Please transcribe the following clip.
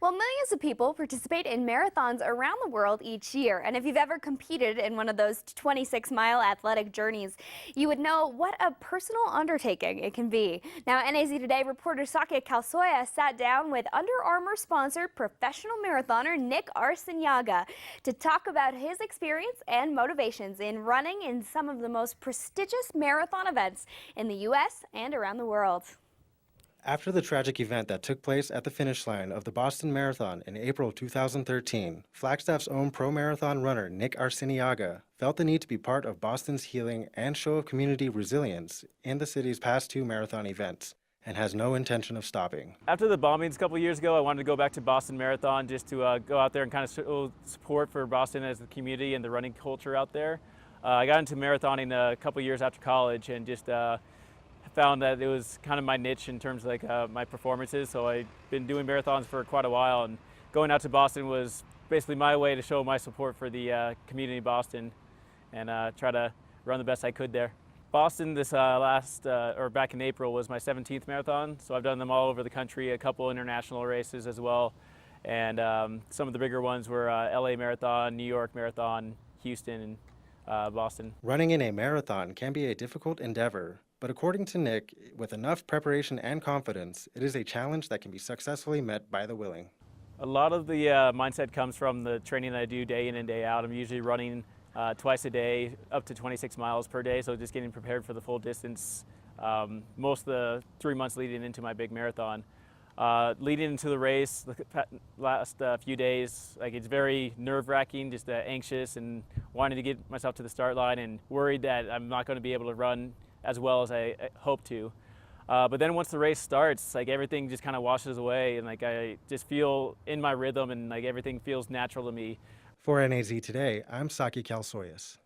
Well, millions of people participate in marathons around the world each year. And if you've ever competed in one of those 26-mile athletic journeys, you would know what a personal undertaking it can be. Now, NAZ Today reporter Saki Kalsoya sat down with Under Armour-sponsored professional marathoner Nick Arciniaga to talk about his experience and motivations in running in some of the most prestigious marathon events in the U.S. and around the world. After the tragic event that took place at the finish line of the Boston Marathon in April 2013, Flagstaff's own pro marathon runner Nick Arciniaga felt the need to be part of Boston's healing and show of community resilience in the city's past two marathon events, and has no intention of stopping. After the bombings a couple years ago, I wanted to go back to Boston Marathon just to go out there and kind of show support for Boston as the community and the running culture out there. I got into marathoning a couple years after college and just found that it was kind of my niche in terms of my performances. So I've been doing marathons for quite a while, and going out to Boston was basically my way to show my support for the community of Boston and try to run the best I could there. Boston this back in April was my 17th marathon, so I've done them all over the country, a couple international races as well, and some of the bigger ones were LA Marathon, New York Marathon, Houston, and Boston. Running in a marathon can be a difficult endeavor, but according to Nick, with enough preparation and confidence, it is a challenge that can be successfully met by the willing. A lot of the mindset comes from the training that I do day in and day out. I'm usually running twice a day, up to 26 miles per day, so just getting prepared for the full distance most of the 3 months leading into my big marathon. Leading into the race, the last few days, it's very nerve-wracking, just anxious and wanting to get myself to the start line and worried that I'm not going to be able to run as well as I hope to. But then once the race starts, everything just kind of washes away, and I just feel in my rhythm, and everything feels natural to me. For NAZ Today, I'm Saki Kalsoyas.